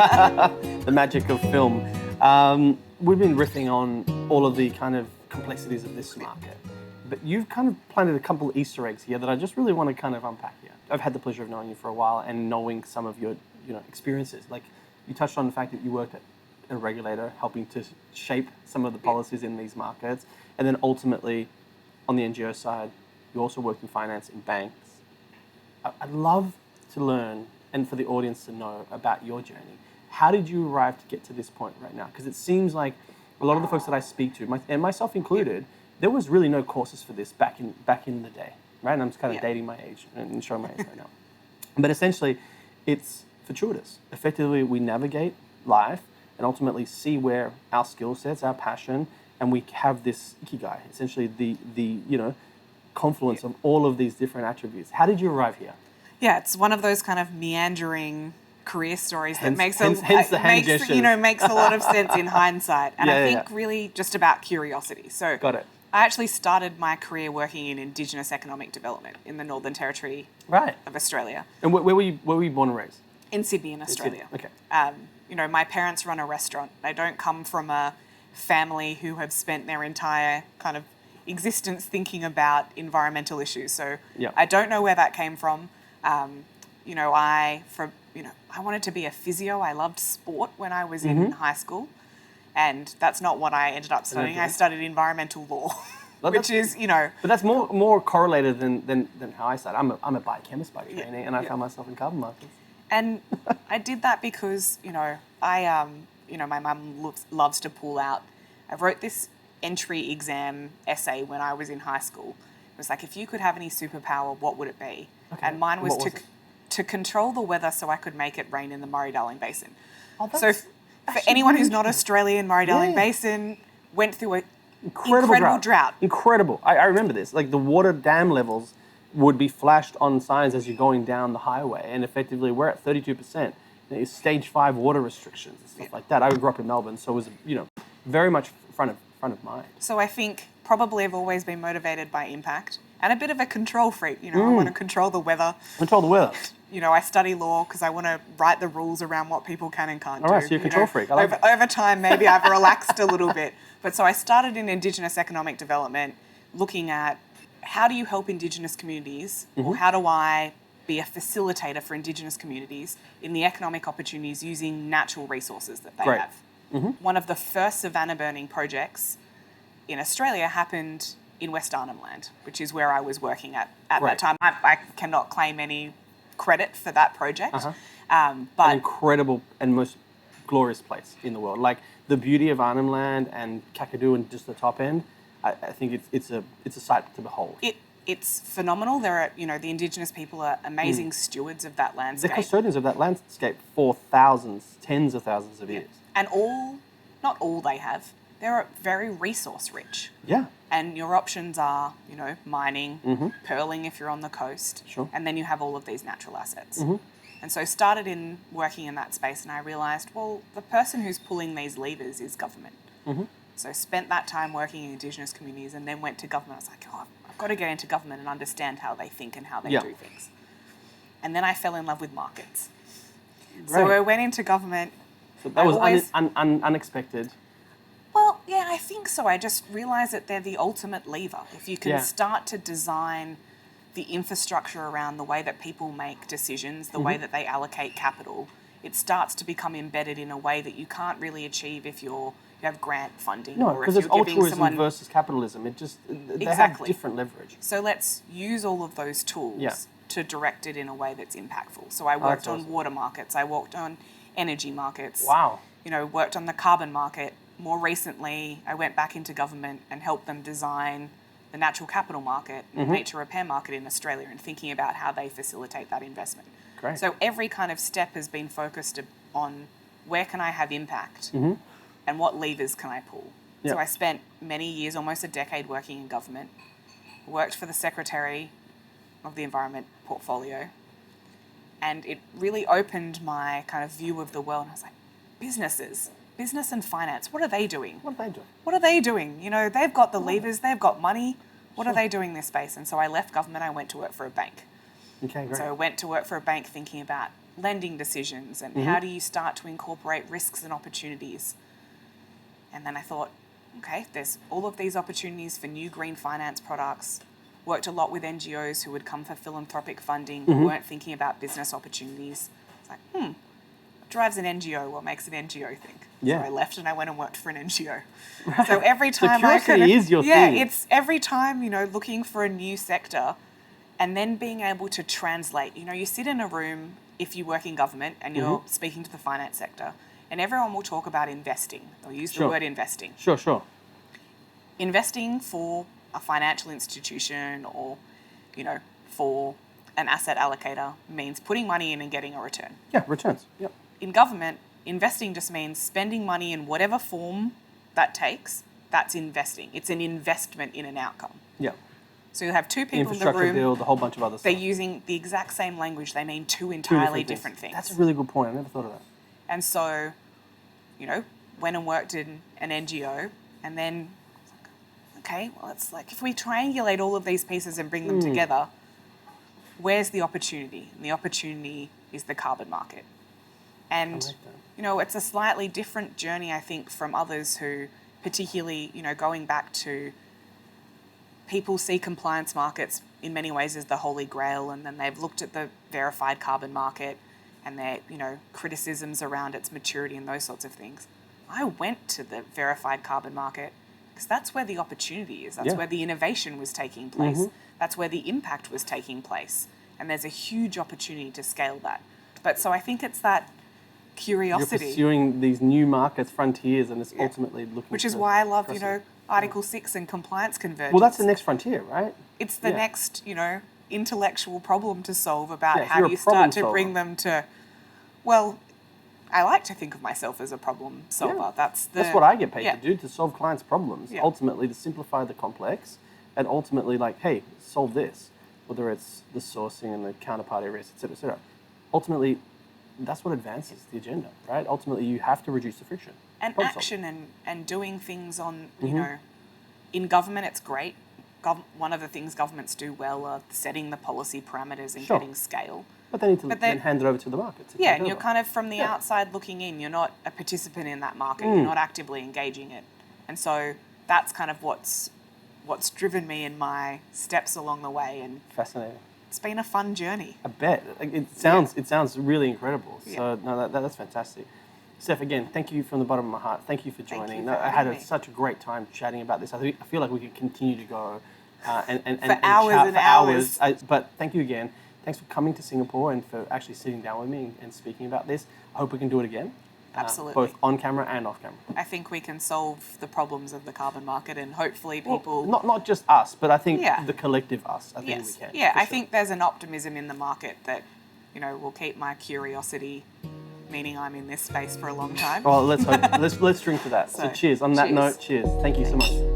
The magic of film. We've been riffing on all of the kind of complexities of this market, but you've kind of planted a couple of Easter eggs here that I just really want to kind of unpack here. I've had the pleasure of knowing you for a while and knowing some of your experiences. Like you touched on the fact that you worked at a regulator helping to shape some of the policies in these markets, and then ultimately on the NGO side, you also worked in finance in banks. I'd love to learn and for the audience to know about your journey. How did you arrive to get to this point right now? Because it seems like a lot of the folks that I speak to, and myself included, there was really no courses for this back in the day, right? And I'm just kind of dating my age and showing my age right now. But essentially, it's fortuitous. Effectively, we navigate life and ultimately see where our skill sets, our passion, and we have this ikigai, essentially the confluence of all of these different attributes. How did you arrive here? Yeah, it's one of those kind of meandering career stories that makes a lot of sense in hindsight. And I think really just about curiosity. So got it. I actually started my career working in indigenous economic development in the Northern Territory of Australia. And where were you born and raised? In Sydney, in Australia. Okay. My parents run a restaurant. They don't come from a family who have spent their entire kind of existence thinking about environmental issues. So I don't know where that came from. I wanted to be a physio. I loved sport when I was in high school, and that's not what I ended up studying. I studied environmental law, which is. But that's more correlated than how I started. I'm a biochemist by training, and I found myself in carbon markets. And I did that because my mum loves to pull out. I wrote this entry exam essay when I was in high school. It was like, if you could have any superpower, what would it be? Okay. And mine was to control the weather so I could make it rain in the Murray-Darling Basin. Oh, so for anyone who's not Australian, Murray-Darling Basin went through an incredible drought. Incredible. I remember this. Like the water dam levels would be flashed on signs as you're going down the highway, and effectively we're at 32%. It's stage 5 water restrictions and stuff like that. I grew up in Melbourne, so it was very much front of mind. So I think probably I've always been motivated by impact and a bit of a control freak. I want to control the weather. Control the weather. I study law because I want to write the rules around what people can and can't do. All right, so you're a control freak. I like over time, maybe I've relaxed a little bit. But so I started in Indigenous economic development, looking at how do you help Indigenous communities, or how do I be a facilitator for Indigenous communities in the economic opportunities using natural resources that they have. One of the first savanna burning projects in Australia happened in West Arnhem Land, which is where I was working at that time. I cannot claim any credit for that project. But an incredible and most glorious place in the world. Like the beauty of Arnhem Land and Kakadu and just the top end, I think it's a sight to behold. It's phenomenal. There are, the Indigenous people are amazing stewards of that landscape. They're custodians of that landscape for thousands, tens of thousands of years. And not all they have, they're very resource rich. Yeah. And your options are, mining, pearling if you're on the coast. Sure. And then you have all of these natural assets. And so started in working in that space, and I realised, well, the person who's pulling these levers is government. So spent that time working in Indigenous communities and then went to government. I was like, I've got to get into government and understand how they think and how they do things. And then I fell in love with markets. So I went into government. So that was unexpected. Well, yeah, I think so. I just realised that they're the ultimate lever. If you can start to design the infrastructure around the way that people make decisions, the way that they allocate capital, it starts to become embedded in a way that you can't really achieve if you have grant funding. No, because it's altruism versus capitalism. They have different leverage. So let's use all of those tools to direct it in a way that's impactful. So I worked on water markets. I worked on energy markets. Wow. Worked on the carbon market. More recently, I went back into government and helped them design the natural capital market, nature repair market in Australia, and thinking about how they facilitate that investment. Great. So every kind of step has been focused on where can I have impact and what levers can I pull. Yep. So I spent many years, almost a decade, working in government. Worked for the Secretary of the Environment portfolio, and it really opened my kind of view of the world. And I was like, business and finance, what are they doing? They've got the levers, they've got money. What are they doing in this space? And so I left government, I went to work for a bank. Okay, great. So I went to work for a bank thinking about lending decisions and how do you start to incorporate risks and opportunities. And then I thought, okay, there's all of these opportunities for new green finance products. Worked a lot with NGOs who would come for philanthropic funding, who weren't thinking about business opportunities. It's like, what drives an NGO? What makes an NGO think? Yeah. So I left and I went and worked for an NGO. Right. So every time curiosity is your thing. it's every time, looking for a new sector and then being able to translate. You sit in a room if you work in government and you're speaking to the finance sector, and everyone will talk about investing. They'll use the word investing. Sure. Investing for a financial institution or, for an asset allocator means putting money in and getting a return. Yeah, returns. Yep. In government, investing just means spending money in whatever form that takes. That's investing. It's an investment in an outcome. Yeah. So you'll have two people in the Infrastructure room. build, a whole bunch of other stuff. They're using the exact same language. They mean two entirely different things. That's a really good point. I never thought of that. And so, went and worked in an NGO, and then, okay, well, it's like if we triangulate all of these pieces and bring them together, where's the opportunity? And the opportunity is the carbon market. And, it's a slightly different journey, I think, from others who, particularly, going back to people see compliance markets in many ways as the holy grail, and then they've looked at the verified carbon market and their, criticisms around its maturity and those sorts of things. I went to the verified carbon market because that's where the opportunity is. That's where the innovation was taking place. That's where the impact was taking place. And there's a huge opportunity to scale that. But so I think it's that curiosity. You're pursuing these new markets, frontiers, and it's ultimately looking Which is why I love, Article 6 and compliance convergence. Well, that's the next frontier, right? It's the next, intellectual problem to solve about if how you're do you a problem start to solver. bring them to, well, I like to think of myself as a problem solver. Yeah. That's what I get paid yeah. to do, to solve clients' problems, Yeah. ultimately to simplify the complex, and ultimately hey, solve this, whether it's the sourcing and the counterparty risk, et cetera. Ultimately, that's what advances the agenda, right? Ultimately, you have to reduce the friction. And Problem action and doing things on, in government, it's great. One of the things governments do well are setting the policy parameters and getting scale. But they need to then hand it over to the market. To and you're kind of from the outside looking in. You're not a participant in that market. You're not actively engaging it. And so that's kind of what's driven me in my steps along the way. And Fascinating. it's been a fun journey. I bet. It sounds really incredible. So no, that's fantastic. Steph, again, thank you from the bottom of my heart. Thank you for joining. For I had having me. such a great time chatting about this. I feel like we could continue to go and hours chat and for hours. But thank you again. Thanks for coming to Singapore and for actually sitting down with me and speaking about this. I hope we can do it again. Absolutely. Both on camera and off camera. I think we can solve the problems of the carbon market, and hopefully people... Well, not just us, but I think the collective us. I think we can. Yeah, I think there's an optimism in the market that, will keep my curiosity, meaning I'm in this space for a long time. Well, let's hope. let's drink to that. So cheers. On that note, cheers. Thank you so much.